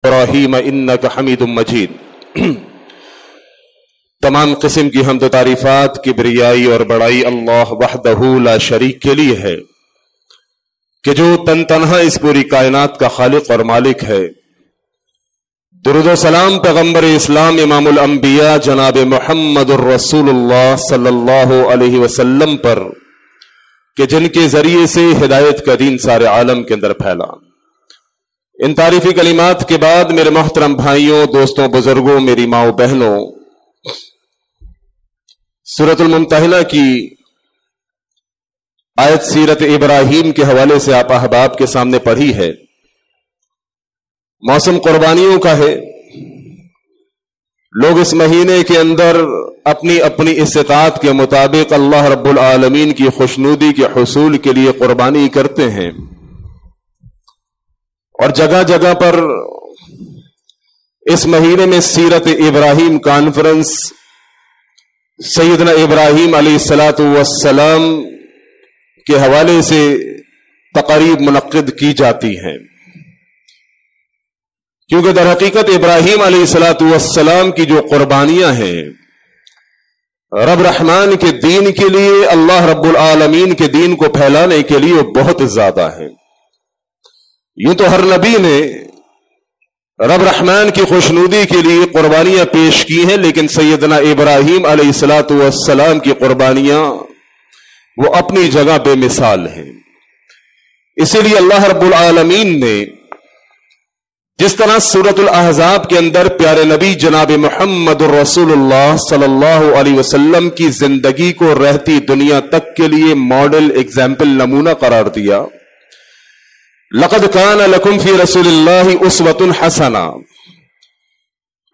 इब्राहीम इन्नका हमीदुम मजीद। तमाम किस्म की हम्द तारीफात, किब्रियाई और बड़ाई अल्लाह वहदहू ला शरीक के लिए है कि जो तनहा इस पूरी कायनात का खालिक और मालिक है। दुरूद व सलाम पैगंबर इस्लाम इमामुल अंबिया जनाब मुहम्मदुर रसूलुल्लाह सल्लल्लाहु अलैहि वसल्लम पर कि जिनके जरिए से हिदायत का दीन सारे आलम के अंदर फैला। इन तारीफी कलिमात के बाद मेरे मोहतरम भाइयों, दोस्तों, बुजुर्गों, मेरी माओ बहनों, सूरतुल मुम्तहिना की आयत सीरत इब्राहीम के हवाले से आप अहबाब के सामने पढ़ी है। मौसम कुर्बानियों का है। लोग इस महीने के अंदर अपनी अपनी इस्तिताअत के मुताबिक अल्लाह रब्बुल आलमीन की खुशनूदी के हुसूल के लिए कुर्बानी करते हैं और जगह जगह पर इस महीने में सीरत इब्राहीम कॉन्फ्रेंस सैयदना इब्राहीम अलैहिस्सलातु वस्सलाम के हवाले से तक़रीब मुनक्किद की जाती हैं, क्योंकि दर हकीकत इब्राहीम अलैहिस्सलातु वस्सलाम की जो कुर्बानियां हैं रब रहमान के दीन के लिए, अल्लाह रब्बुल आलमीन के दीन को फैलाने के लिए बहुत ज्यादा है। यूं तो हर नबी ने रब रहमान की खुशनूदी के लिए कुर्बानियां पेश की हैं, लेकिन सैयदना इब्राहीम अलैहिस्सलातु वस्सलाम की कुर्बानियां वो अपनी जगह बेमिसाल हैं। इसीलिए अल्लाह रब्बुल आलमीन ने जिस तरह सूरतुल अहज़ाब के अंदर प्यारे नबी जनाब मुहम्मदुर रसूलुल्लाह सल्लल्लाहु अलैहि वसल्लम की जिंदगी को रहती दुनिया तक के लिए मॉडल, एग्जाम्पल, नमूना करार दिया। लक़द कान लकुम फी रसूलिल्लाहि उस्वतुन हसना।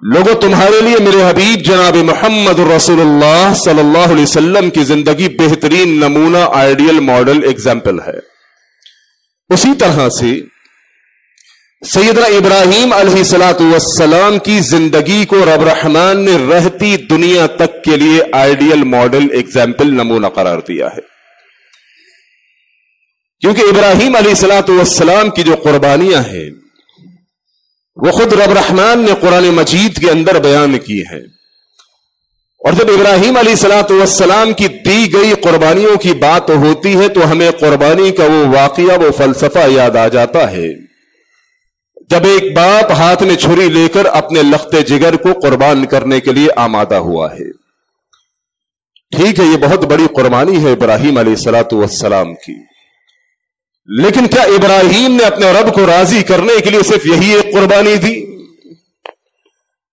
लोगों, तुम्हारे लिए मेरे हबीब जनाब मुहम्मद रसूलुल्लाह सल्लल्लाहु अलैहि वसल्लम की जिंदगी बेहतरीन नमूना, आइडियल, मॉडल, एग्जाम्पल है। उसी तरह से सैयदना इब्राहीम अलैहिस्सलातु वस्सलाम की जिंदगी को रब रहमान ने रहती दुनिया तक के लिए आइडियल, मॉडल, एग्जाम्पल, नमूना करार दिया है। क्योंकि इब्राहीम अलैहिस्सलातु वस्सलाम की जो कुर्बानियां हैं वो खुद रब रहमान ने कुरान मजीद के अंदर बयान की है। और जब इब्राहीम अलैहिस्सलातु वस्सलाम की दी गई कुर्बानियों की बात होती है तो हमें कुर्बानी का वो वाकया, वो फलसफा याद आ जाता है जब एक बाप हाथ में छुरी लेकर अपने लख्ते जिगर को कुर्बान करने के लिए आमादा हुआ है। ठीक है, ये बहुत बड़ी कुर्बानी है इब्राहीम अलैहिस्सलातु वस्सलाम की, लेकिन क्या इब्राहीम ने अपने रब को राजी करने के लिए सिर्फ यही एक कुर्बानी दी?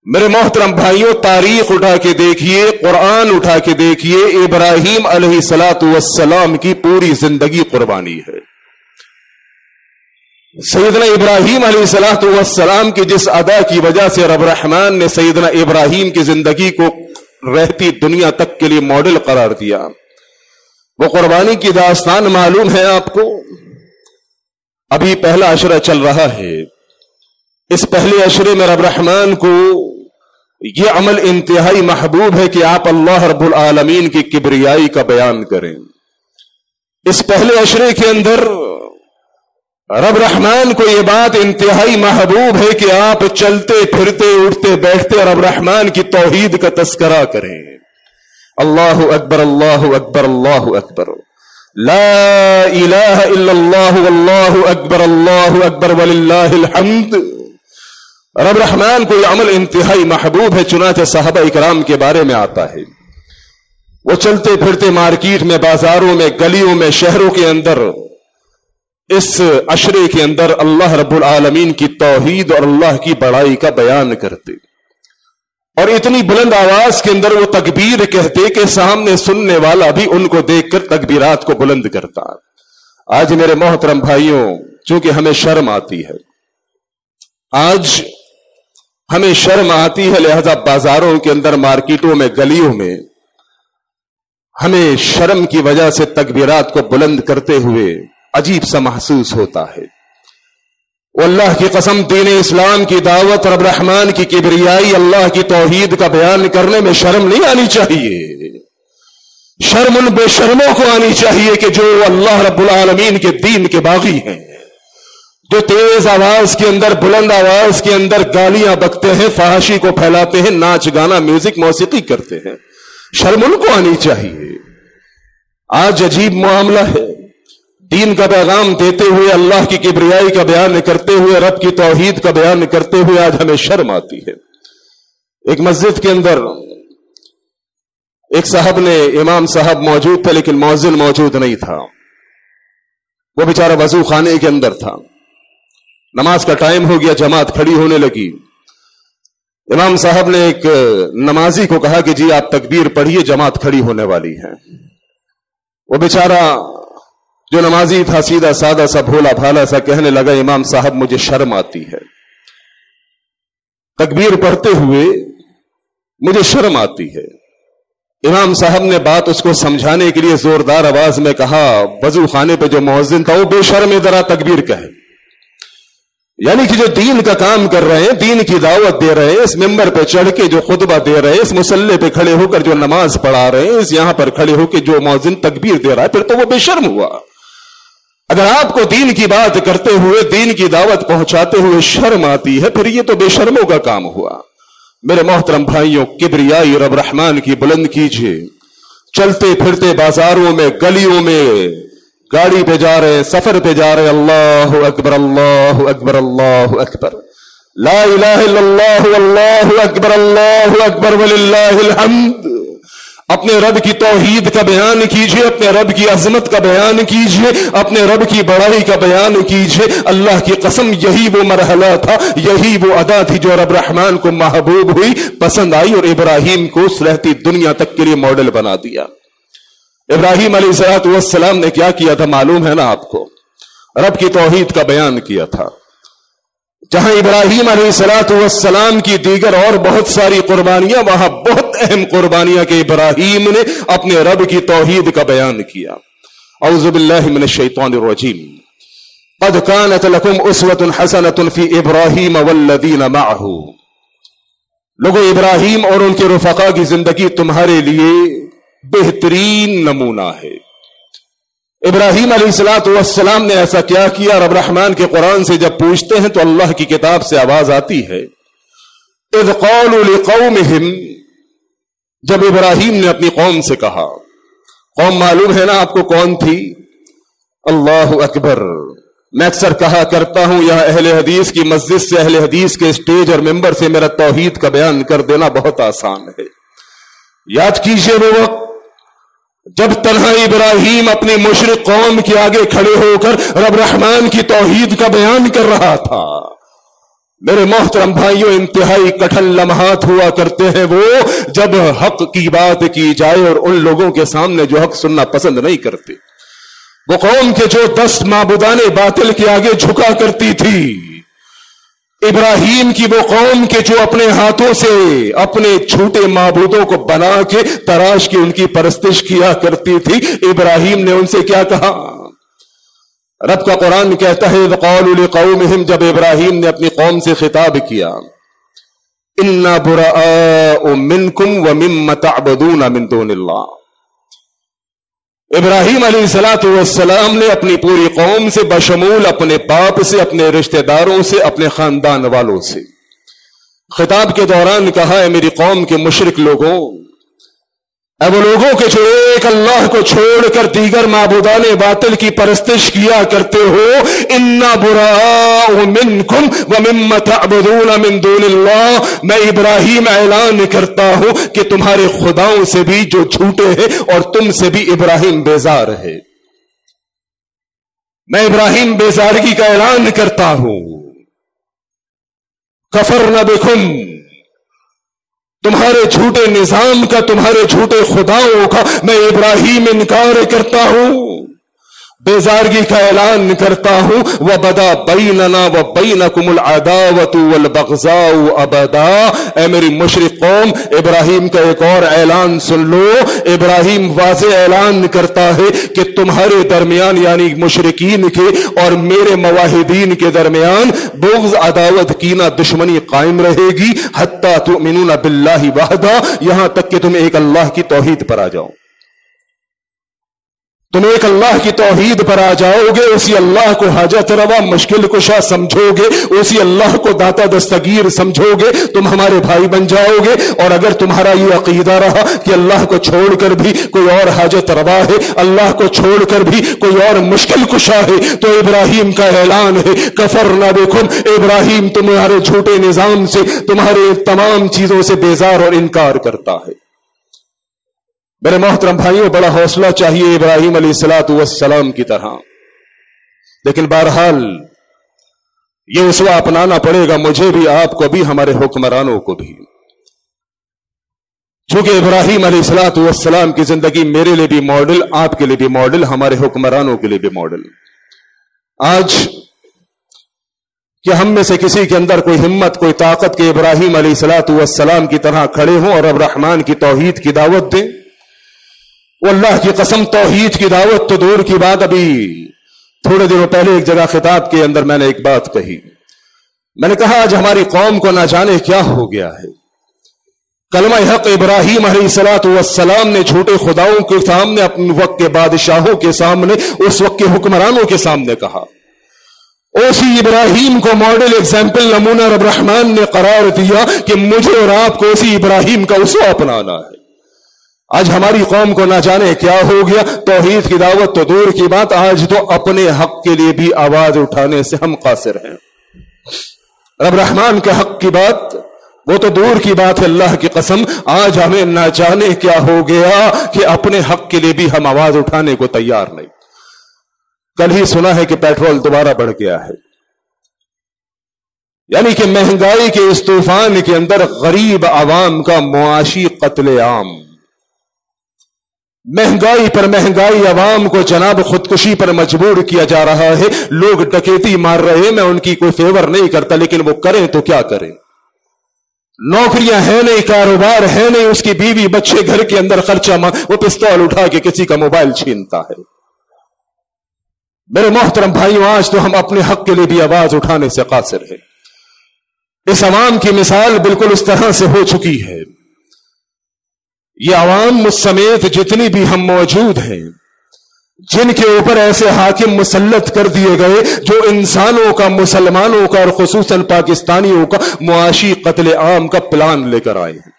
मेरे मोहतरम भाइयों, तारीख उठा के देखिए, कुरान उठा के देखिए, इब्राहीम अलैहिस्सलातु वस्सलाम की पूरी जिंदगी कुर्बानी है। सैयदना इब्राहीम अलैहिस्सलातु वस्सलाम की जिस अदा की वजह से रब रहमान ने सैयदना इब्राहीम की जिंदगी को रहती दुनिया तक के लिए मॉडल करार दिया, वो कुर्बानी की दास्तान मालूम है आपको? अभी पहला अशरा चल रहा है। इस पहले अशरे में रब रहमान को यह अमल इंतहाई महबूब है कि आप अल्लाह रब्बुल आलमीन की किब्रियाई का बयान करें। इस पहले अशरे के अंदर रब रहमान को यह बात इंतहाई महबूब है कि आप चलते फिरते उठते बैठते रब रहमान की तौहीद का तस्करा करें। अल्लाहु अकबर, अल्लाहु अकबर, अल्लाहु अकबर, ला इलाहा इल्लल्लाहु वल्लाहु अकबर वलिल्लाहिल हम्द। रब रहमान को यह अमल इंतहाई महबूब है। चुनांचे सहाबा इकराम के बारे में आता है, वो चलते फिरते मार्केट में, बाजारों में, गलियों में, शहरों के अंदर इस अशरे के अंदर अल्लाह रब्बुल आलमीन की तौहीद और अल्लाह की बड़ाई का बयान करते और इतनी बुलंद आवाज के अंदर वो तकबीर कहते कि सामने सुनने वाला भी उनको देखकर तकबीरात को बुलंद करता। आज मेरे मोहतरम भाइयों, चूंकि हमें शर्म आती है, आज हमें शर्म आती है, लिहाजा बाजारों के अंदर, मार्केटों में, गलियों में हमें शर्म की वजह से तकबीरात को बुलंद करते हुए अजीब सा महसूस होता है। अल्लाह की कसम, दीन इस्लाम की दावत, रब रहमान की किब्रियाई, अल्लाह की तौहीद का बयान करने में शर्म नहीं आनी चाहिए। शर्म उन बेशर्मों को आनी चाहिए कि जो अल्लाह रब्बुल आलमीन के दीन के बागी हैं, جو تیز آواز کے اندر، بلند آواز کے اندر گالیاں بکتے ہیں، فحاشی کو پھیلاتے ہیں، ناچ گانا میوزک موسیقی کرتے ہیں، شرم ان کو آنی چاہیے۔ آج عجیب معاملہ ہے، دین کا پیغام دیتے ہوئے، اللہ کی کبریائی کا بیان کرتے ہوئے، رب کی توحید کا بیان کرتے ہوئے آج ہمیں شرم آتی ہے۔ ایک مسجد کے اندر ایک صاحب نے، امام صاحب موجود تھے لیکن مؤذن موجود نہیں تھا، وہ بیچارہ وضو خانے کے اندر تھا، نماز کا ٹائم ہو گیا، جماعت کھڑی ہونے لگی، امام صاحب نے ایک نمازی کو کہا کہ جی آپ تکبیر پڑھیے، جماعت کھڑی ہونے والی ہے۔ وہ بیچارہ جو نمازی تھا سیدھا سادہ سا بھولا بھالا سا کہنے لگا، امام صاحب مجھے شرم آتی ہے، تکبیر پڑھتے ہوئے مجھے شرم آتی ہے۔ امام صاحب نے بات اس کو سمجھانے کے لیے زوردار آواز میں کہا، وضو خانے پہ جو مؤذن تھا وہ بے شرم ذرا تکبیر کہے، یعنی کہ جو دین کا کام کر رہے ہیں، دین کی دعوت دے رہے ہیں، اس ممبر پہ چڑھ کے جو خطبہ دے رہے ہیں، اس مصلی پہ کھڑے ہو کر جو نماز پڑھا رہے ہیں، اس یہاں پر کھڑے ہو کے جو مؤذن تکبیر دے رہا ہے، پھر تو وہ بے شرم ہوا۔ اگر آپ کو دین کی بات کرتے ہوئے، دین کی دعوت پہنچاتے ہوئے شرم آتی ہے، پھر یہ تو بے شرموں کا کام ہوا۔ میرے محترم بھائیوں، کبریائی رب رحمان کی بلند کیجئے۔ چلتے پھرتے بازاروں میں، گلیوں میں، گاڑی پہ جا رہے ہیں، سفر پہ جا رہے ہیں، اللہ اکبر اللہ اکبر اللہ اکبر، لا الہ الا اللہ واللہ اکبر اللہ اکبر وللہ الحمد۔ اپنے رب کی توحید کا بیان کیجئے، اپنے رب کی عظمت کا بیان کیجئے، اپنے رب کی بڑائی کا بیان کیجئے۔ اللہ کی قسم یہی وہ مرحلہ تھا، یہی وہ ادا تھی جو رب رحمان کو محبوب ہوئی، پسند آئی، اور ابراہیم کو رہتی دنیا تک کے لیے ماڈل بنا دیا۔ ابراہیم علیہ السلام نے کیا کیا تھا معلوم ہے نا آپ کو؟ رب کی توحید کا بیان کیا تھا۔ جہاں ابراہیم علیہ السلام کی دیگر اور بہت ساری قربانیاں، وہاں بہت اہم قربانیاں کہ ابراہیم نے اپنے رب کی توحید کا بیان کیا۔ اعوذ باللہ من الشیطان الرجیم۔ قد كانت لكم اسوة حسنة في ابراہیم والذین معه۔ لوگو، ابراہیم اور ان کے رفقا کی زندگی تمہارے لیے بہترین نمونہ ہے۔ ابراہیم علیہ السلام نے ایسا کیا کیا؟ رب رحمان کے قرآن سے جب پوچھتے ہیں تو اللہ کی کتاب سے آواز آتی ہے، اذ قالوا لقومہم، جب ابراہیم نے اپنی قوم سے کہا۔ قوم معلوم ہے نا آپ کو کون تھی؟ اللہ اکبر۔ میں اکثر کہا کرتا ہوں، یہاں اہل حدیث کی مسجد سے، اہل حدیث کے اسٹیج اور ممبر سے میرا توحید کا بیان کر دینا بہت آسان ہے۔ یاد کیجئے وہ وقت جب تنہا ابراہیم اپنی مشرک قوم کے آگے کھڑے ہو کر رب رحمان کی توحید کا بیان کر رہا تھا۔ میرے محترم بھائیوں، انتہائی کٹھن لمحات ہوا کرتے ہیں وہ، جب حق کی بات کی جائے اور ان لوگوں کے سامنے جو حق سننا پسند نہیں کرتے۔ وہ قوم کے جو 10 معبودان باطل کے آگے جھکا کرتی تھی، ابراہیم کی وہ قوم کے جو اپنے ہاتھوں سے اپنے چھوٹے معبودوں کو بنا کے تراش کے ان کی پرستش کیا کرتی تھی، ابراہیم نے ان سے کیا کہا؟ رب کا قرآن کہتا ہے، قالوا لقومہم، جب ابراہیم نے اپنی قوم سے خطاب کیا، انا براء منکم ومما تعبدون من دون اللہ۔ ابراہیم علیہ السلام نے اپنی پوری قوم سے، بشمول اپنے باپ سے، اپنے رشتہ داروں سے، اپنے خاندان والوں سے خطاب کے دوران کہا، ہے میری قوم کے مشرک لوگوں، اے وہ لوگوں کے جو ایک اللہ کو چھوڑ کر دیگر معبودان باطل کی پرستش کیا کرتے ہو، انا براء منکم ومما تعبدون من دون اللہ، میں ابراہیم اعلان کرتا ہوں کہ تمہارے خداؤں سے بھی جو جھوٹے ہیں اور تم سے بھی ابراہیم بیزار ہے۔ میں ابراہیم بیزارگی کا اعلان کرتا ہوں۔ کفرنا بکم، تمہارے جھوٹے نظام کا، تمہارے جھوٹے خداؤں کا میں ابراہیم انکار کرتا ہوں، بیزارگی کا اعلان کرتا ہوں۔ وَبَدَا بَيْنَنَا وَبَيْنَكُمُ الْعَدَاوَةُ وَالْبَغْضَاءُ أَبَدًا۔ اے میری مشرک قوم، ابراہیم کا ایک اور اعلان سن لو۔ ابراہیم واضح اعلان کرتا ہے کہ تمہارے درمیان، یعنی مشرکین کے اور میرے موحدین کے درمیان بغض، عداوت، کینہ، دشمنی قائم رہے گی، حتی تؤمنون باللہ وحدہ، یہاں تک کہ تم ایک اللہ کی توحید پر آ جاؤ۔ तुम एक अल्लाह की तौहीद पर आ जाओगे, उसी अल्लाह को हाजत रवा मुश्किल कुशा समझोगे, उसी अल्लाह को दाता दस्तगीर समझोगे, तुम हमारे भाई बन जाओगे। और अगर तुम्हारा ये अकीदा रहा कि अल्लाह को छोड़कर भी कोई और हाजत रवा है, अल्लाह को छोड़कर भी कोई और मुश्किल कुशा है, तो इब्राहिम का ऐलान है कफरना बिकुम, इब्राहिम तुम्हारे झूठे निजाम से, तुम्हारे तमाम चीजों से बेजार और इनकार करता है। मेरे मोहतरम भाइयों, बड़ा हौसला चाहिए इब्राहिम अलैहिस्सलातु वस्सलाम की तरह, लेकिन बहरहाल ये उसवा अपनाना पड़ेगा मुझे भी, आपको भी, हमारे हुक्मरानों को भी। चूंकि इब्राहिम अलैहिस्सलातु वस्सलाम की जिंदगी मेरे लिए भी मॉडल, आपके लिए भी मॉडल, हमारे हुक्मरानों के लिए भी मॉडल। आज क्या हम में से किसी के अंदर कोई हिम्मत, कोई ताकत के इब्राहिम अलैहिस्सलातु वस्सलाम की तरह खड़े हों और अब रहमान की तौहीद की दावत दें? वो अल्लाह की कसम, तौहीद की दावत तो दूर की बात, अभी थोड़े दिनों पहले एक जगह खिताब के अंदर मैंने एक बात कही। मैंने कहा आज हमारी कौम को ना जाने क्या हो गया है। कलमा हक इब्राहिम अलैहिस्सलातु वस्सलाम ने झूठे खुदाओं के सामने, अपने वक्त के बादशाहों के सामने, उस वक्त के हुक्मरानों के सामने कहा। उसी इब्राहिम को मॉडल, एग्जाम्पल, नमूना रब रहमान ने करार दिया कि मुझे और आपको उसी इब्राहिम का उसवा अपनाना है। आज हमारी कौम को ना जाने क्या हो गया। तौहीद की दावत तो दूर की बात, आज तो अपने हक के लिए भी आवाज उठाने से हम कासिर हैं। रब रहमान के हक की बात वो तो दूर की बात है, अल्लाह की कसम आज हमें ना जाने क्या हो गया कि अपने हक के लिए भी हम आवाज उठाने को तैयार नहीं। कल ही सुना है कि पेट्रोल दोबारा बढ़ गया है, यानी कि महंगाई के इस तूफान के अंदर गरीब आवाम का मुआशी कत्लेआम, महंगाई पर महंगाई, आवाम को जनाब खुदकुशी पर मजबूर किया जा रहा है। लोग डकैती मार रहे हैं, मैं उनकी कोई फेवर नहीं करता, लेकिन वो करें तो क्या करें। नौकरियां है नहीं, कारोबार है नहीं, उसकी बीवी बच्चे घर के अंदर खर्चा वो पिस्तौल उठा के किसी का मोबाइल छीनता है। मेरे मोहतरम भाइयों, आज तो हम अपने हक के लिए भी आवाज उठाने से कासिर है। इस अवाम की मिसाल बिल्कुल उस तरह से हो चुकी है। ये अवाम मुझ समेत जितनी भी हम मौजूद हैं, जिनके ऊपर ऐसे हाकिम मुसल्लत कर दिए गए जो इंसानों का, मुसलमानों का और खुसूसन पाकिस्तानियों का मुआशी कत्ले आम का प्लान लेकर आए हैं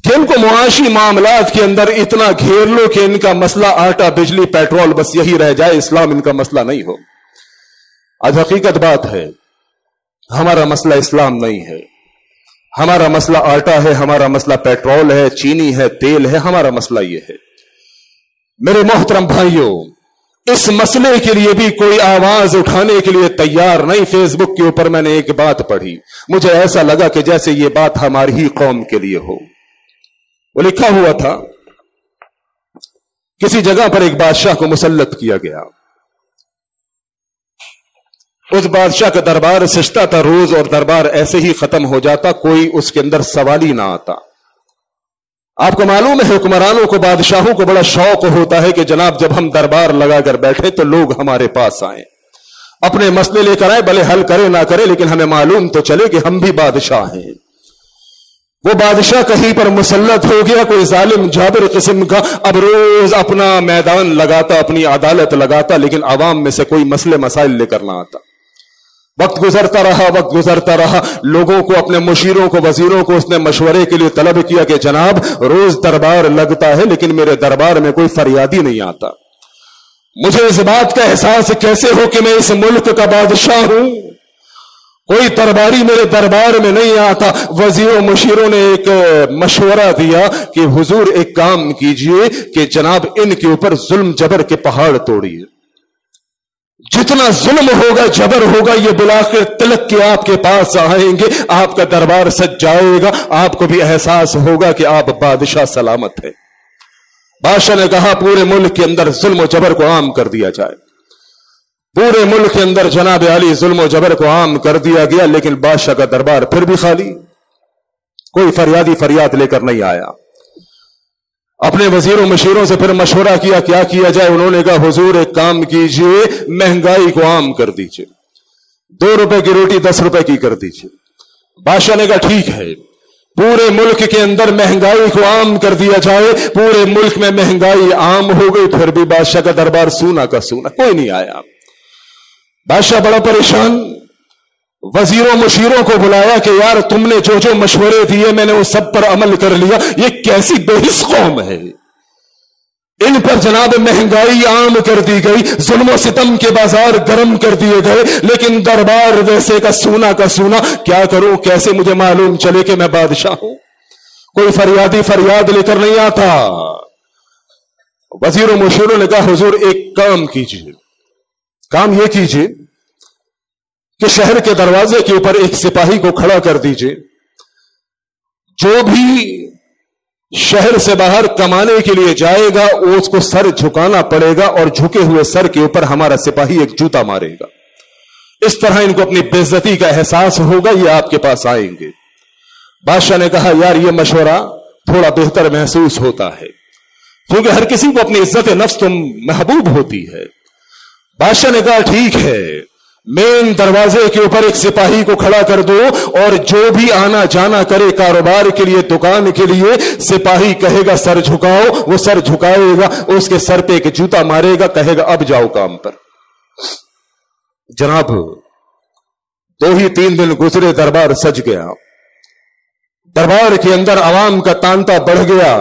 कि इनको मुआशी मामलात के अंदर इतना घेर लो कि इनका मसला आटा, बिजली, पेट्रोल बस यही रह जाए, इस्लाम इनका मसला नहीं हो। आज हकीकत बात है, हमारा मसला इस्लाम नहीं है, हमारा मसला आटा है, हमारा मसला पेट्रोल है, चीनी है, तेल है, हमारा मसला यह है। मेरे मोहतरम भाइयों, इस मसले के लिए भी कोई आवाज उठाने के लिए तैयार नहीं। फेसबुक के ऊपर मैंने एक बात पढ़ी, मुझे ऐसा लगा कि जैसे ये बात हमारी ही कौम के लिए हो। वो लिखा हुआ था, किसी जगह पर एक बादशाह को मुसल्लत किया गया। उस बादशाह का दरबार सजता था रोज, और दरबार ऐसे ही खत्म हो जाता, कोई उसके अंदर सवाल ही ना आता। आपको मालूम है हुक्मरानों को, बादशाहों को बड़ा शौक होता है कि जनाब जब हम दरबार लगाकर बैठे तो लोग हमारे पास आए, अपने मसले लेकर आए, भले हल करे ना करे, लेकिन हमें मालूम तो चले कि हम भी बादशाह हैं। वो बादशाह कहीं पर मुसल्लत हो गया, कोई जालिम जाबिर किस्म का, अब रोज अपना मैदान लगाता, अपनी अदालत लगाता, लेकिन आवाम में से कोई मसले मसाइल लेकर ना आता। वक्त गुजरता रहा, लोगों को, अपने मुशीरों को, वजीरों को उसने मशवरे के लिए तलब किया कि जनाब रोज दरबार लगता है, लेकिन मेरे दरबार में कोई फरियादी नहीं आता। मुझे इस बात का एहसास कैसे हो कि मैं इस मुल्क का बादशाह हूं, कोई दरबारी मेरे दरबार में नहीं आता। वजीरों मुशीरों ने एक मशवरा दिया कि हुजूर एक काम कीजिए कि जनाब इनके ऊपर जुल्म जबर के पहाड़ तोड़िए, जितना जुल्म होगा, जबर होगा, ये बुलाकर तिलक के आपके पास आएंगे, आपका दरबार सज जाएगा, आपको भी एहसास होगा कि आप बादशाह सलामत है। बादशाह ने कहा पूरे मुल्क के अंदर जुल्म जबर को आम कर दिया जाए। पूरे मुल्क के अंदर जनाब अली जुल्म जबर को आम कर दिया गया, लेकिन बादशाह का दरबार फिर भी खाली, कोई फरियादी फरियाद लेकर नहीं आया। अपने वजीरों मशीरों से फिर मशवरा किया क्या किया जाए। उन्होंने कहा हुजूर एक काम कीजिए, महंगाई को आम कर दीजिए, 2 रुपए की रोटी 10 रुपए की कर दीजिए। बादशाह ने कहा ठीक है, पूरे मुल्क के अंदर महंगाई को आम कर दिया जाए, पूरे मुल्क में महंगाई आम हो गई, फिर भी बादशाह का दरबार सूना का सूना, कोई नहीं आया। बादशाह बड़ा परेशान, वजीरों मुशीरों को बुलाया कि यार तुमने जो जो मशवरे दिए मैंने वो सब पर अमल कर लिया, ये कैसी बेहिस कौम है, इन पर जनाब महंगाई आम कर दी गई, जुल्म सितम के बाजार गर्म कर दिए गए, लेकिन दरबार वैसे का सूना, क्या करूं, कैसे मुझे मालूम चले कि मैं बादशाह हूं। कोई फरियादी फरियाद लेकर नहीं आता। वजीरों मुशीरों ने कहा हुजूर एक काम कीजिए, काम यह कीजिए कि शहर के दरवाजे के ऊपर एक सिपाही को खड़ा कर दीजिए, जो भी शहर से बाहर कमाने के लिए जाएगा उसको सर झुकाना पड़ेगा और झुके हुए सर के ऊपर हमारा सिपाही एक जूता मारेगा। इस तरह इनको अपनी बेइज्जती का एहसास होगा, ये आपके पास आएंगे। बादशाह ने कहा यार ये मशवरा थोड़ा बेहतर महसूस होता है, क्योंकि हर किसी को अपनी इज्जत नफ्स तो महबूब होती है। बादशाह ने कहा ठीक है, मेन दरवाजे के ऊपर एक सिपाही को खड़ा कर दो और जो भी आना जाना करे कारोबार के लिए, दुकान के लिए, सिपाही कहेगा सर झुकाओ, वो सर झुकाएगा, उसके सर पे एक जूता मारेगा, कहेगा अब जाओ काम पर। जनाब 2-3 दिन गुजरे, दरबार सज गया, दरबार के अंदर आवाम का तांता बढ़ गया,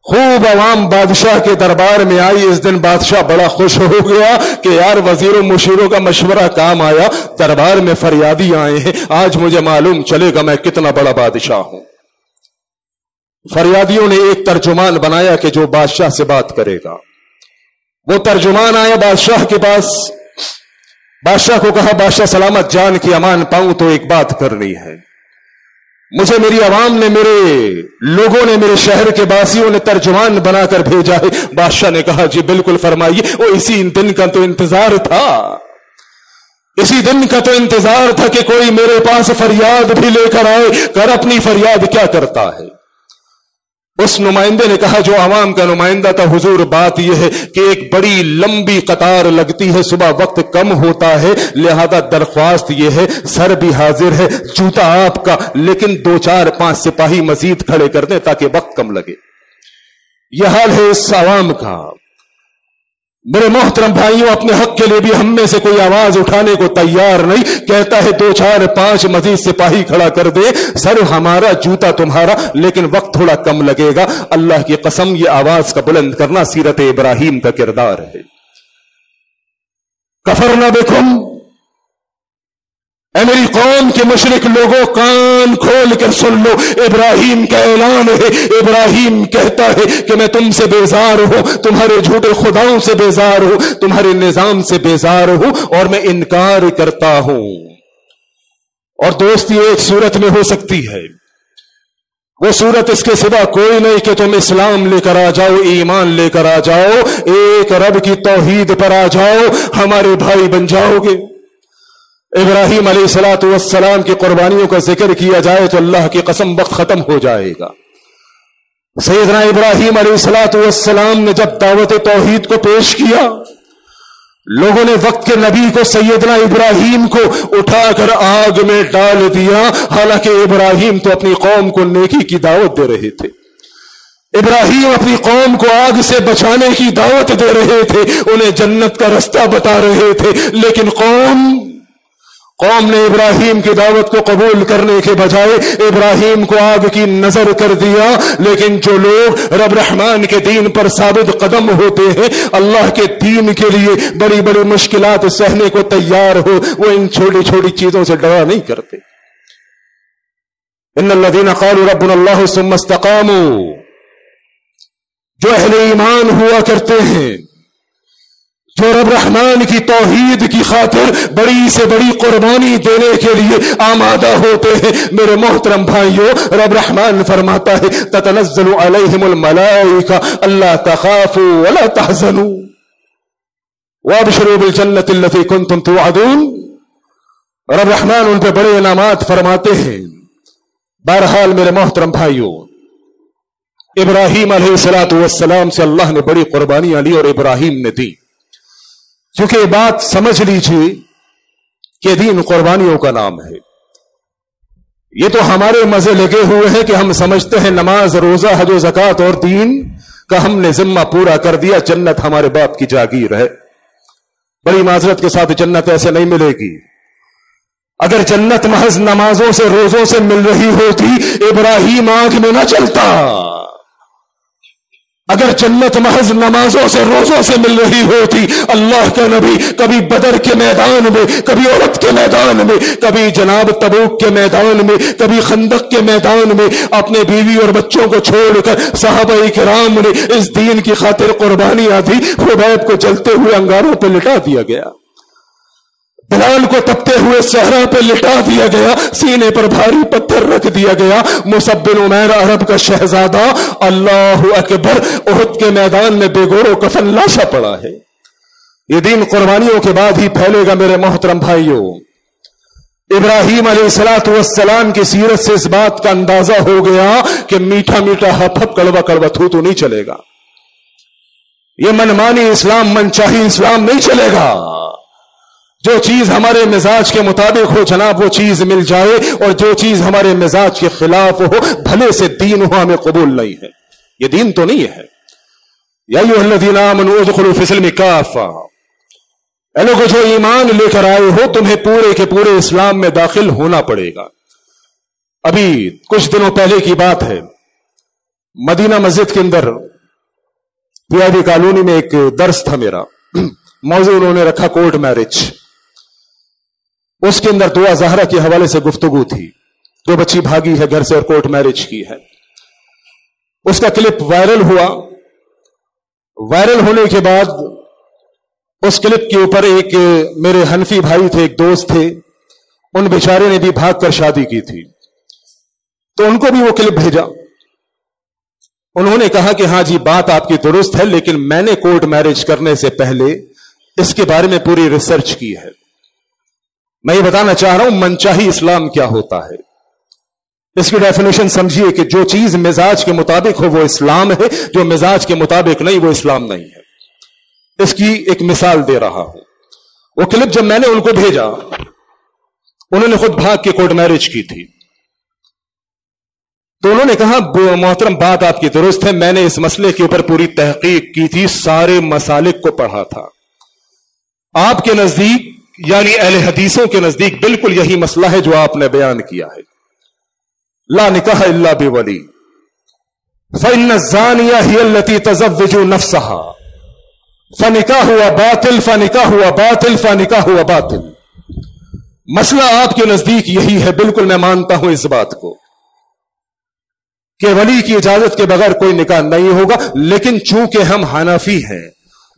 खूब आवाम बादशाह के दरबार में आई। इस दिन बादशाह बड़ा खुश हो गया कि यार वजीरों मुशीरों का मशवरा काम आया, दरबार में फरियादी आए हैं, आज मुझे मालूम चलेगा मैं कितना बड़ा बादशाह हूं। फरियादियों ने एक तर्जुमान बनाया कि जो बादशाह से बात करेगा। वो तर्जुमान आया बादशाह के पास, बादशाह को कहा बादशाह सलामत जान की अमान पाऊं तो एक बात करनी है। मुझे मेरी आवाम ने, मेरे लोगों ने, मेरे शहर के वासियों ने तर्जुमान बनाकर भेजा है। बादशाह ने कहा जी बिल्कुल फरमाइए। वो इसी दिन का तो इंतजार था, इसी दिन का तो इंतजार था कि कोई मेरे पास फरियाद भी लेकर आए। कर अपनी फरियाद क्या करता है। उस नुमाइंदे ने कहा जो आवाम का नुमाइंदा था, हुजूर बात यह है कि एक बड़ी लंबी कतार लगती है, सुबह वक्त कम होता है, लिहाजा दरख्वास्त यह है सर भी हाजिर है, जूता आपका, लेकिन 2-4-5 सिपाही मजीद खड़े कर दें ताकि वक्त कम लगे। यह हाल है इस आवाम का। मेरे मोहतरम भाइयों, अपने हक के लिए भी हम में से कोई आवाज उठाने को तैयार नहीं, कहता है 2-4-5 मजीद सिपाही खड़ा कर दे, सर हमारा जूता तुम्हारा, लेकिन वक्त थोड़ा कम लगेगा। अल्लाह की कसम ये आवाज का बुलंद करना सीरत इब्राहिम का किरदार है। कफरना बिकुम, ऐ मेरी कौम के मुशरिक लोगों कान खोल कर सुन लो, इब्राहिम का ऐलान है। इब्राहिम कहता है कि मैं तुमसे बेजार हूं, तुम्हारे झूठे खुदाओं से बेजार हूं, तुम्हारे निजाम से बेजार हूं और मैं इनकार करता हूं। और दोस्ती एक सूरत में हो सकती है, वो सूरत इसके सिवा कोई नहीं कि तुम इस्लाम लेकर आ जाओ, ईमान लेकर आ जाओ, एक रब की तौहीद पर आ जाओ, हमारे भाई बन जाओगे। इब्राहिम अलैहिस्सलातु वस्सलाम की कुर्बानियों का जिक्र किया जाए तो अल्लाह की कसम वक्त खत्म हो जाएगा। सैयदना इब्राहिम अलैहिस्सलातु वस्सलाम ने जब दावत तौहीद को पेश किया, लोगों ने वक्त के नबी को, सैयदना इब्राहिम को उठाकर आग में डाल दिया। हालांकि इब्राहिम तो अपनी कौम को नेकी की दावत दे रहे थे, इब्राहिम अपनी कौम को आग से बचाने की दावत दे रहे थे, उन्हें जन्नत का रास्ता बता रहे थे, लेकिन कौम ने इब्राहिम की दावत को कबूल करने के बजाय इब्राहिम को आग की नजर कर दिया। लेकिन जो लोग रब रहमान के दीन पर साबित कदम होते हैं, अल्लाह के दीन के लिए बड़ी बड़ी मुश्किलात सहने को तैयार हो, वो इन छोटी छोटी चीजों से डरा नहीं करते। इन्नल्लज़ीना क़ालू रब्बुनल्लाहु सुम्मा इस्तक़ामू, जो अहले ईमान हुआ करते हैं, जो रब रहमान की तौहीद की खातिर बड़ी से बड़ी कुर्बानी देने के लिए आमादा होते हैं, मेरे मोहतरम भाइयों, रब रहमान फरमाता है ततनज़्ज़लु अलैहिमुल मलाइका अल्ला तखाफू वला तहज़नू वअबशिरू बिल जन्नति अल्लती कुंतुम तुअदून। रब रहमान उन पे बड़े इनामात फरमाते हैं। बहरहाल मेरे मोहतरम भाइयों, इब्राहिम अलैहिस्सलातु वस्सलाम से अल्लाह ने बड़ी कुर्बानियां ली और इब्राहिम ने दी। क्योंकि बात समझ लीजिए कि दीन कुर्बानियों का नाम है। یہ تو ہمارے مزے لگے ہوئے ہیں کہ ہم سمجھتے ہیں نماز روزہ حج و زکات اور دین کا ہم نے ذمہ پورا کر دیا، جنت ہمارے باپ کی جاگیر ہے۔ بڑی معذرت کے ساتھ جنت ایسے نہیں ملے گی۔ اگر جنت محض نمازوں سے روزوں سے مل رہی ہوتی ابراہیم آگ میں نہ چلتا۔ اگر جنت محض نمازوں سے روزوں سے مل رہی ہوتی اللہ کا نبی کبھی بدر کے میدان میں، کبھی احد کے میدان میں، کبھی جناب تبوک کے میدان میں، کبھی خندق کے میدان میں اپنے بیوی اور بچوں کو چھوڑ کر صحابہ کرام نے اس دین کی خاطر قربانیاں دی۔ خبیب کو جلتے ہوئے انگاروں پہ لٹا دیا گیا، بلال کو تپتے ہوئے صحرا پہ لٹا دیا گیا، سینے پر بھاری پتھر رکھ دیا گیا۔ مصعب بن عمیر عرب کا شہزادہ اللہ اکبر احد کے میدان میں بے گور و کفن لاشا پڑا ہے۔ یہ دین قربانیوں کے بعد ہی پھیلے گا میرے محترم بھائیوں۔ ابراہیم علیہ السلام کی سیرت سے اس بات کا اندازہ ہو گیا کہ میٹھا میٹھا ہپ ہپ کڑوا کڑوا تھو تو نہیں چلے گا۔ یہ منمانی اسلام، منچاہی اسلام نہیں چلے گا۔ جو چیز ہمارے مزاج کے مطابق ہو جناب وہ چیز مل جائے، اور جو چیز ہمارے مزاج کے خلاف ہو بھلے سے دین ہو ہمیں قبول نہیں ہے۔ یہ دین تو نہیں ہے۔ یا ایھا الذین آمنوا ادخلوا فی السلم کافہ، اے لوگو جو ایمان لے کر آئے ہو تمہیں پورے کے پورے اسلام میں داخل ہونا پڑے گا۔ ابھی کچھ دنوں پہلے کی بات ہے، مدینہ مسجد کے اندر پی آئی بی کالونی میں ایک درس تھا میرا، موضوع انہوں نے رکھا کورٹ میرج۔ اس کے اندر دعا زہرا کے حوالے سے گفتگو تھی۔ جو بچی بھاگی ہے گھر سے اور کورٹ میرج کی ہے، اس کا کلپ وائرل ہوا۔ وائرل ہونے کے بعد اس کلپ کے اوپر ایک میرے حنفی بھائی تھے، ایک دوست تھے، ان بیچارے نے بھی بھاگ کر شادی کی تھی، تو ان کو بھی وہ کلپ بھیجا۔ انہوں نے کہا کہ ہاں جی بات آپ کی درست ہے، لیکن میں نے کورٹ میرج کرنے سے پہلے اس کے بارے میں پوری ریسرچ کی ہے۔ میں یہ بتانا چاہ رہا ہوں منچاہی اسلام کیا ہوتا ہے۔ اس کی ڈیفینیشن سمجھیے کہ جو چیز مزاج کے مطابق ہو وہ اسلام ہے، جو مزاج کے مطابق نہیں وہ اسلام نہیں ہے۔ اس کی ایک مثال دے رہا ہوں۔ وہ کلپ جب میں نے ان کو بھیجا، انہوں نے خود بھاگ کے کورٹ میرج کی تھی، تو انہوں نے کہا محترم بات آپ کی درست ہے، میں نے اس مسئلے کے اوپر پوری تحقیق کی تھی، سارے مسالک کو پڑھا تھا۔ آپ کے نزدیک یعنی اہل حدیثوں کے نزدیک بالکل یہی مسئلہ ہے جو آپ نے بیان کیا ہے۔ لا نکاح الا بولی فإن الزانیہ ہی التی تزوج نفسها فنکاح ہوا باطل فنکاح ہوا باطل فنکاح ہوا باطل۔ مسئلہ آپ کے نزدیک یہی ہے، بالکل میں مانتا ہوں اس بات کو کہ ولی کی اجازت کے بغیر کوئی نکاح نہیں ہوگا، لیکن چونکہ ہم حنفی ہیں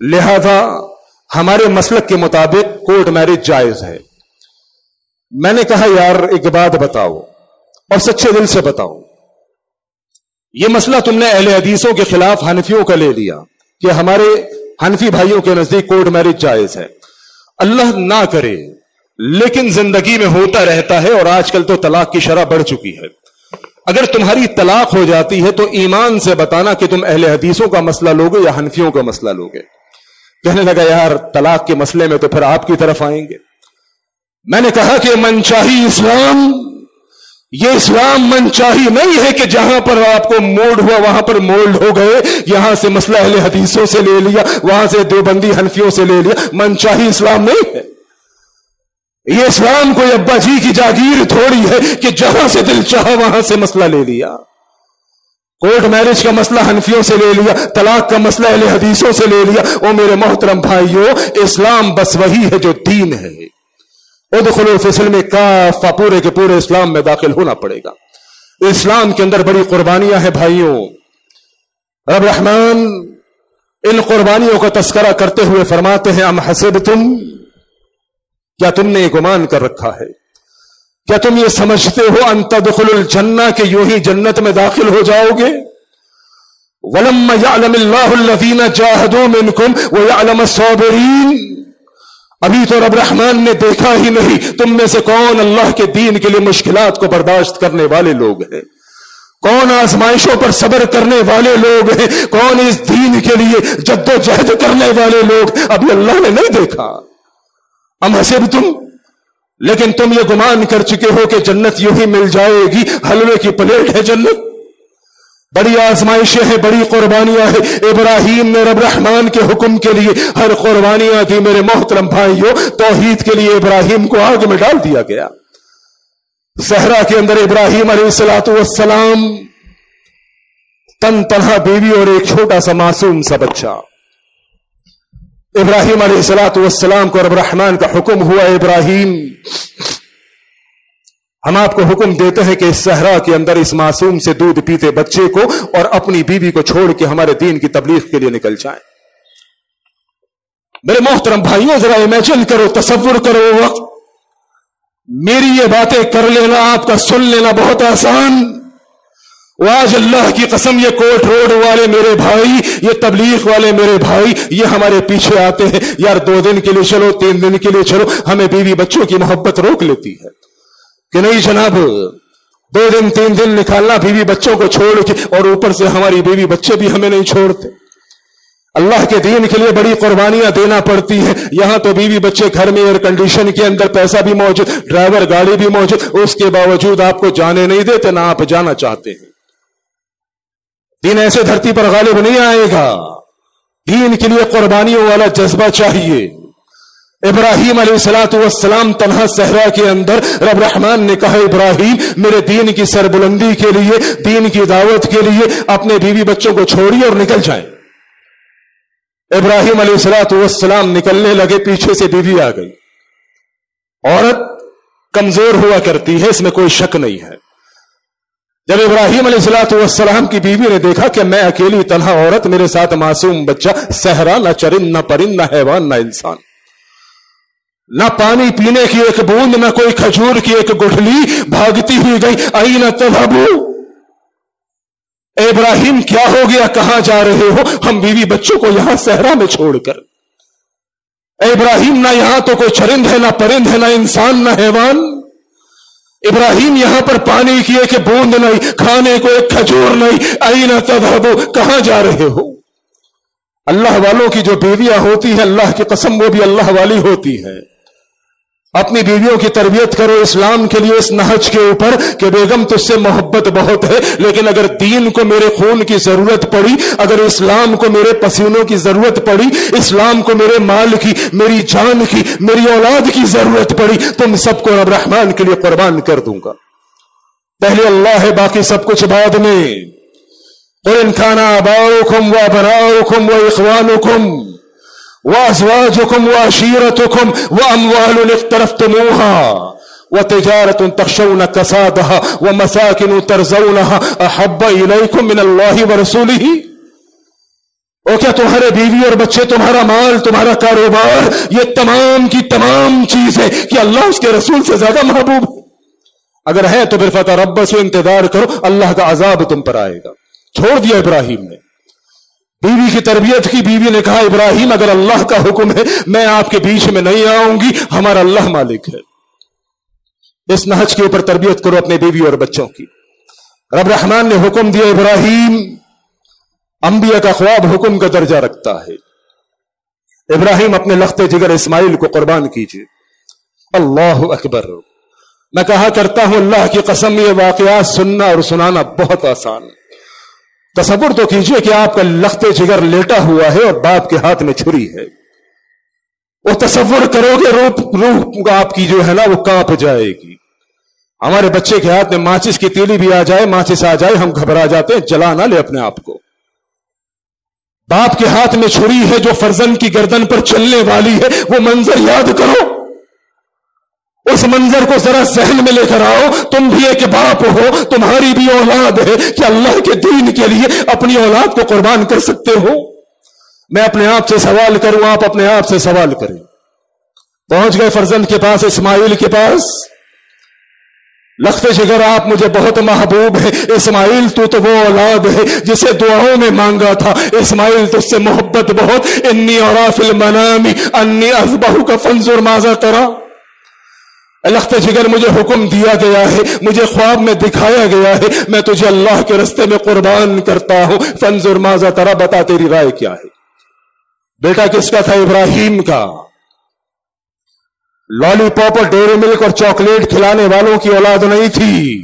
لہذا ہمارے مسلک کے مطابق کورٹ میرج جائز ہے۔ میں نے کہا یار ایک بات بتاؤ اور سچے دل سے بتاؤ، یہ مسئلہ تم نے اہل حدیثوں کے خلاف حنفیوں کا لے لیا کہ ہمارے حنفی بھائیوں کے نزدیک کورٹ میرج جائز ہے۔ اللہ نہ کرے لیکن زندگی میں ہوتا رہتا ہے، اور آج کل تو طلاق کی شرح بڑھ چکی ہے۔ اگر تمہاری طلاق ہو جاتی ہے تو ایمان سے بتانا کہ تم اہل حدیثوں کا مسئلہ لوگے یا حنفیوں کا مسئلہ لوگے۔ کہنے لگا یار طلاق کے مسئلے میں تو پھر آپ کی طرف آئیں گے۔ میں نے کہا کہ منچاہی اسلام، یہ اسلام منچاہی نہیں ہے کہ جہاں پر آپ کو موڈ ہوا وہاں پر مولڈ ہو گئے، یہاں سے مسئلہ اہل حدیثوں سے لے لیا، وہاں سے دیوبندی حنفیوں سے لے لیا۔ منچاہی اسلام نہیں ہے یہ۔ اسلام کوئی ابا جی کی جاگیر تھوڑی ہے کہ جہاں سے دل چاہا وہاں سے مسئلہ لے لیا۔ کورٹ میرج کا مسئلہ حنفیوں سے لے لیا، طلاق کا مسئلہ اہل حدیثوں سے لے لیا۔ او میرے محترم بھائیو، اسلام بس وہی ہے جو دین ہے۔ ادخلوا فی السلم کافہ، پورے کے پورے اسلام میں داخل ہونا پڑے گا۔ اسلام کے اندر بڑی قربانیاں ہیں بھائیوں۔ رب رحمان ان قربانیوں کا تذکرہ کرتے ہوئے فرماتے ہیں ام حسبتم، کیا تم نے گمان کر رکھا ہے، کیا تم یہ سمجھتے ہو ان تدخلوا الجنہ کہ یوں ہی جنت میں داخل ہو جاؤ گے؟ وَلَمَّا يَعْلَمِ اللَّهُ الَّذِينَ جَاهَدُوا مِنْكُمْ وَيَعْلَمَ الصَّابِرِينَ۔ ابھی تو رب رحمان نے دیکھا ہی نہیں تم میں سے کون اللہ کے دین کے لیے مشکلات کو برداشت کرنے والے لوگ ہیں، کون آزمائشوں پر صبر کرنے والے لوگ ہیں، کون اس دین کے لیے جد و جہد کرنے والے لوگ، ابھی اللہ نے نہیں دیکھا۔ ام حسبتم، لیکن تم یہ گمان کر چکے ہو کہ جنت یوں ہی مل جائے گی، حلوے کی پلیٹ ہے جنت، بڑی آزمائشیں ہیں، بڑی قربانیاں ہیں۔ ابراہیم نے رب رحمان کے حکم کے لیے ہر قربانیاں دی۔ میرے محترم بھائیوں، توحید کے لیے ابراہیم کو آگ میں ڈال دیا گیا۔ صحرا کے اندر ابراہیم علیہ السلام، تن تنہا بیوی اور ایک چھوٹا سا معصوم سا بچہ۔ ابراہیم علیہ السلام کو رب رحمان کا حکم ہوا، ابراہیم ہم آپ کو حکم دیتے ہیں کہ اس صحرا کے اندر اس معصوم سے دودھ پیتے بچے کو اور اپنی بیوی کو چھوڑ کے ہمارے دین کی تبلیغ کے لیے نکل جائیں۔ میرے محترم بھائیوں، ذرا امیجن کرو، تصور کرو، وقت میری یہ باتیں کر لینا، آپ کا سن لینا بہت آسان۔ آج اللہ کی قسم یہ کوٹ روڈ والے میرے بھائی، یہ تبلیغ والے میرے بھائی، یہ ہمارے پیچھے آتے ہیں، یار 2 دن کے لیے چلو، 3 دن کے لیے چلو، ہمیں بیوی بچوں کی محبت روک لیتی ہے کہ نہیں جناب 2 دن 3 دن نکالنا بیوی بچوں کو چھوڑ کے، اور اوپر سے ہماری بیوی بچے بھی ہمیں نہیں چھوڑتے۔ اللہ کے دین کے لیے بڑی قربانیاں دینا پڑتی ہیں۔ یہاں تو بیوی بچے گھر میں ایئر کنڈیشن کے اندر، پیسہ بھی موجود، ڈرائیور گاڑی بھی موجود، اس کے باوجود آپ کو جانے نہیں دیتے، نہ آپ جانا چاہتے ہیں۔ دین ایسے دھرتی پر غالب نہیں آئے گا، دین کے لیے قربانیوں والا جذبہ چاہیے۔ ابراہیم علیہ السلام تنہا صحرا کے اندر، رب رحمان نے کہا ابراہیم میرے دین کی سربلندی کے لیے، دین کی دعوت کے لیے اپنے بیوی بچوں کو چھوڑیے اور نکل جائیں۔ ابراہیم علیہ السلام نکلنے لگے، پیچھے سے بیوی آ گئی۔ عورت کمزور ہوا کرتی ہے، اس میں کوئی شک نہیں ہے۔ جب ابراہیم علیہ السلام کی بیوی نے دیکھا کہ میں اکیلی تنہا عورت، میرے ساتھ معصوم بچہ، صحرا، نہ چرند نہ پرند نہ حیوان نہ انسان، نہ پانی پینے کی ایک بوند، نہ کوئی کھجور کی ایک گٹھلی، بھاگتی ہوئی گئی، اینَ تذهبون، اے ابراہیم کیا ہو گیا، کہاں جا رہے ہو؟ ہم بیوی بچوں کو یہاں صحرا میں چھوڑ کر۔ اے ابراہیم نہ یہاں تو کوئی چرند ہے، نہ پرند ہے، نہ انسان، نہ حیوان۔ ابراہیم یہاں پر پانی کی ایک بوند نہیں، کھانے کو ایک کھجور نہیں، اینَ تذهبون، کہاں جا رہے ہو؟ اللہ والوں کی جو بیویاں ہوتی ہیں، اللہ کی قسم وہ بھی اللہ والی ہوتی ہے۔ اپنی بیویوں کی تربیت کرو اسلام کے لیے اس نہج کے اوپر کہ بیگم تجھ سے محبت بہت ہے، لیکن اگر دین کو میرے خون کی ضرورت پڑی، اگر اسلام کو میرے پسینوں کی ضرورت پڑی، اسلام کو میرے مال کی، میری جان کی، میری اولاد کی ضرورت پڑی، تم سب کو رب رحمان کے لیے قربان کر دوں گا۔ پہلے اللہ ہے، باقی سب کچھ بعد میں۔ قُلْ إِنْ كَانَ آبَاؤُكُمْ وَأَبْنَاؤُكُمْ وَإِخْوَانُكُمْ وَأَزْوَاجُكُمْ وَعَشِيرَتُكُمْ وَأَمْوَالٌ اقْتَرَفْتُمُوهَا وَتِجَارَةٌ تَخْشَوْنَ كَسَادَهَا وَمَسَاكِنُ تَرْضَوْنَهَا أَحَبَّ إِلَيْكُمْ مِنَ اللَّهِ وَرَسُولِهِ، اور کیا تمہارے بیوی اور بچے، تمہارا مال، تمہارا کاروبار، یہ تمام کی تمام چیزیں کہ اللہ اس کے رسول سے زیادہ محبوب ہے؟ اگر ہے تو پھر فتربصوا، انتظار کرو، اللہ کا عذاب تم پر آئے گا۔ چھوڑ دیا ابراہیم نے، بیوی کی تربیت کی۔ بیوی نے کہا ابراہیم اگر اللہ کا حکم ہے میں آپ کے بیچ میں نہیں آؤں گی، ہمارا اللہ مالک ہے۔ اس نہج کے اوپر تربیت کرو اپنے بیوی اور بچوں کی۔ رب رحمان نے حکم دیا ابراہیم، انبیاء کا خواب حکم کا درجہ رکھتا ہے۔ ابراہیم اپنے لخت جگر اسماعیل کو قربان کیجئے۔ اللہ اکبر۔ میں کہا کرتا ہوں اللہ کی قسم، یہ واقعات سننا اور سنانا بہت آسان ہے۔ تصور تو کیجئے کہ آپ کا لخت جگر لیٹا ہوا ہے اور باپ کے ہاتھ میں چھری ہے، وہ تصور کرو گے روح آپ کی جو ہے نا وہ کانپ جائے گی۔ ہمارے بچے کے ہاتھ میں ماچس کی تیلی بھی آ جائے، ماچس آ جائے، ہم گھبرا جاتے ہیں، جلا نہ لے اپنے آپ کو۔ باپ کے ہاتھ میں چھری ہے جو فرزند کی گردن پر چلنے والی ہے، وہ منظر یاد کرو، اس منظر کو ذرا ذہن میں لے کر آؤ۔ تم بھی ایک باپ ہو، تمہاری بھی اولاد ہے، کہ اللہ کے دین کے لیے اپنی اولاد کو قربان کر سکتے ہو؟ میں اپنے آپ سے سوال کروں، آپ اپنے آپ سے سوال کریں۔ پہنچ گئے فرزند کے پاس، اسماعیل کے پاس، لخت جگر آپ مجھے بہت محبوب ہے، اسماعیل تو وہ اولاد ہے جسے دعاؤں میں مانگا تھا، اسماعیل تو اس سے محبت بہت۔ انی ارا فی المنام انی اذبحک فانظر ماذا تری، لخت جگر مجھے حکم دیا گیا ہے، مجھے خواب میں دکھایا گیا ہے، میں تجھے اللہ کے رستے میں قربان کرتا ہوں، فانظر ماذا تری، بتا تیری رائے کیا ہے۔ بیٹا کس کا تھا؟ ابراہیم کا۔ लॉलीपॉप और डेयरी मिल्क और चॉकलेट खिलाने वालों की औलाद नहीं थी।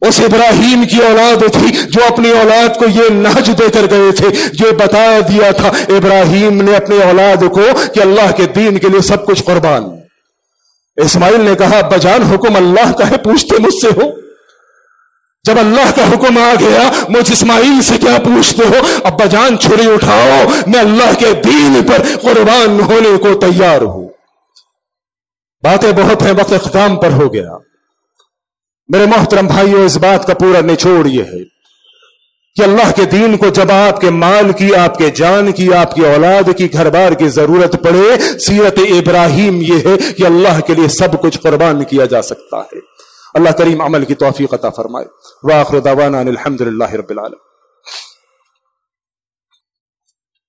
उस इब्राहीम की औलाद थी जो अपनी औलाद को ये नाज देकर गए थे, जो बता दिया था इब्राहीम ने अपनी औलाद को कि अल्लाह के दीन के लिए सब कुछ कुर्बान। इस्माइल ने कहा, अब्बाजान हुक्म अल्लाह का है, पूछते मुझसे हो? जब अल्लाह का हुक्म आ गया मुझ इस्माइल से क्या पूछते हो? अब्बाजान छुरी उठाओ, मैं अल्लाह के दीन पर कुर्बान होने को तैयार हूं। बातें बहुत हैं, वक्त इख्तिताम पर हो गया। मेरे मोहतरम भाइयों, इस बात का पूरा निचोड़ यह है कि अल्लाह के दीन को जब आपके माल की, आपके जान की, आपकी औलाद की, घर बार की जरूरत पड़े, सीरत इब्राहीम यह है कि अल्लाह के लिए सब कुछ कुर्बान किया जा सकता है। अल्लाह करीम अमल की तौफीक अता फरमाए। व आखिर दावाना अल्हम्दुलिल्लाहि रब्बिल आलमीन।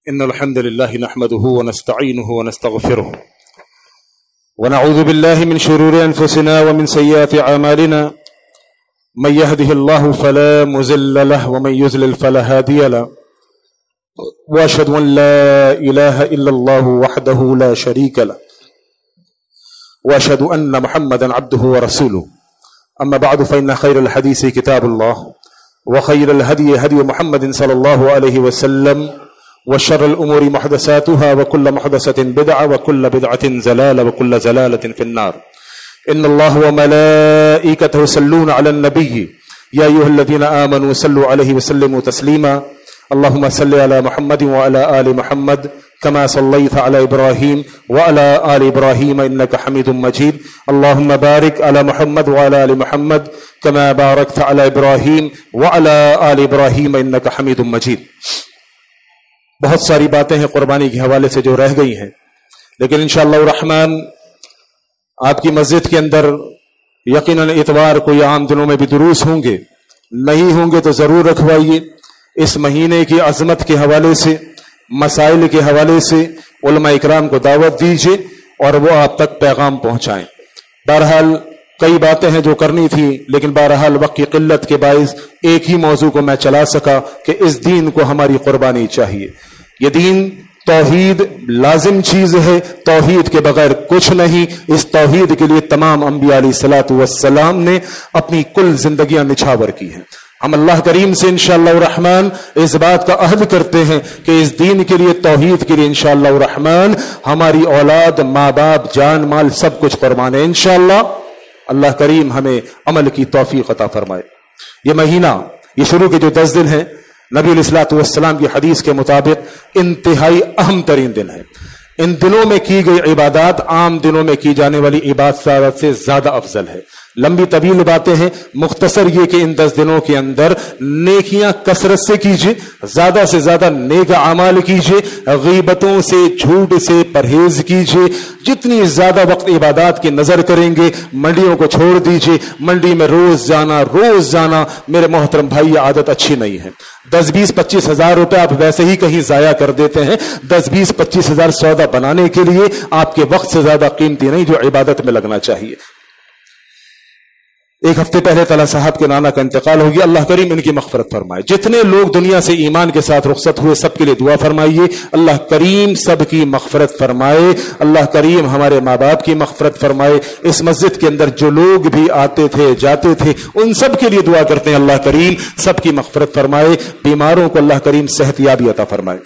इन्नल हम्दुलिल्लाहि नहमदुहु व नस्तईनुहु व नस्तगफिरुहु व नऊज़ु बिल्लाहि मिन शुरूरि अनफुसिना व मिन सय्यिआति अमालिना मन यहदिहिल्लाहु फला मुज़िल्ल लहु व मन युज़लिल फला हादिय लहु व अशहदु अन ला इलाहा इल्लल्लाहु वहदहु ला शरीका लहु व अशहदु अन्न मुहम्मदन अब्दुहु व रसूलुहु। अम्मा बअदु फ़इन्न खैरल हदीसी किताबुल्लाह व खैरल हदी हदी मुहम्मदिन सल्लल्लाहु अलैहि वसल्लम व शर्रल उमूरि मुहदसातुहा व कुल्लु मुहदसतिन बिदअह व कुल्लु बिदअतिन ज़लाला व कुल्लु ज़लालतिन फिन्नार। इन्नल्लाह व मलाइकतहु युसल्लूना अलन नबिय्यि या अय्युहल्लज़ीना आमनू सल्लु अलैहि व सल्लिमू तस्लीमा। अल्लाहुम्मा सल्लि अला मुहम्मदिन व अला आलि मुहम्मद कमा सल्लैता अला इब्राहीम व अला आलि इब्राहीम इन्नका हमीदुम मजीद। अल्लाहुम्मा बारिक अला मुहम्मद व अला आलि मुहम्मद कमा बारकता अला इब्राहीम व अला आलि इब्राहीम इन्नका हमीदुम मजीद। बहुत सारी बातें हैं कुर्बानी के हवाले से जो रह गई हैं, लेकिन इंशाअल्लाह रहमान आपकी मस्जिद के अंदर यकीनन इतवार को या आम दिनों में भी दुरूस होंगे, नहीं होंगे तो जरूर रखवाइए। इस महीने की अजमत के हवाले से, मसाइल के हवाले से उलमा इकराम को दावत दीजिए और वो आप तक पैगाम पहुंचाएं। बहरहाल कई बातें हैं जो करनी थी, लेकिन बहरहाल वक्त की किल्लत के बाइस एक ही मौजू को मैं चला सका कि इस दीन को हमारी कुर्बानी चाहिए। ये दीन तौहीद लाजिम चीज है, तौहीद के बगैर कुछ नहीं। इस तौहीद के लिए तमाम अंबिया अलैहिस्सलातु वस्सलाम ने अपनी कुल जिंदगियां निछावर की हैं। हम अल्लाह करीम से इंशाअल्लाह रहमान इस बात का अहद करते हैं कि इस दीन के लिए, तौहीद के लिए इंशाअल्लाह रहमान हमारी औलाद, माँ बाप, जान माल सब कुछ कुर्बान है इंशाअल्लाह। अल्लाह करीम हमें अमल की तौफीक अता फरमाए। ये महीना, ये शुरू के जो 10 दिन हैं, नबी अलैहिस्सलातु वस्सलाम की हदीस के मुताबिक इंतहाई अहम तरीन दिन है। इन दिनों में की गई इबादत आम दिनों में की जाने वाली इबादत से ज्यादा अफजल है। लंबी तवील बातें हैं, मुख्तसर ये कि इन 10 दिनों के अंदर नेकियां कसरत से कीजिए, ज्यादा से ज्यादा नेक अमाल कीजिए, गीबतों से, झूठ से परहेज कीजिए। जितनी ज्यादा वक्त इबादत की नजर करेंगे, मंडियों को छोड़ दीजिए। मंडी में रोज जाना मेरे मोहतरम भाई ये आदत अच्छी नहीं है। 10-20-25 हजार रुपए आप वैसे ही कहीं जाया कर देते हैं। 10-20-25 हजार सौदा बनाने के लिए आपके वक्त से ज्यादा कीमती नहीं जो इबादत में लगना चाहिए। एक हफ्ते पहले तला साहब के नाना का इंतकाल हो गया। अल्लाह करीम इनकी मग़फ़िरत फरमाए। जितने लोग दुनिया से ईमान के साथ रुखसत हुए सबके लिए दुआ फरमाइए। अल्लाह करीम सबकी मग़फ़िरत फरमाए। अल्लाह करीम हमारे माँ बाप की मग़फ़िरत फरमाए। इस मस्जिद के अंदर जो लोग भी आते थे, जाते थे, उन सब के लिए दुआ करते हैं अल्लाह करीम सबकी मग़फ़िरत फरमाए। बीमारों को अल्लाह करीम सेहतियाबी अता फरमाए।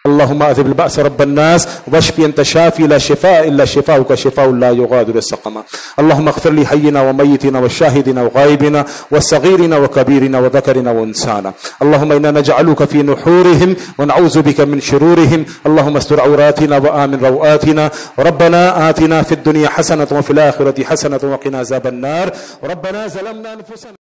अल्लाहुम्मा अज़िबिल बअस रब्बन नास वश्फि अंत शाफी ला शिफा इल्ला शिफाउका शिफाउन ला युगादिरु सक़मा। अल्लाहुम्मा इग़फिर ली हय्यिना व मय्यितिना व शाहिदिना व गायबिना व सगीरिना व कबीरिना व ज़करिना व उन्साना। अल्लाहुम्मा इन्ना नजअलुका फी नुहूरिहिम व नऊज़ु बिका मिन शुरूरिहिम। अल्लाहुम्मा अस्tur औरातिना व आमिन रौआतिना। रब्बना आतिना फिद दुनिया हसनतन व फिल आखिरति हसनतन व क़िना अज़ाबन नार। रब्बना ज़लमना अनफुसना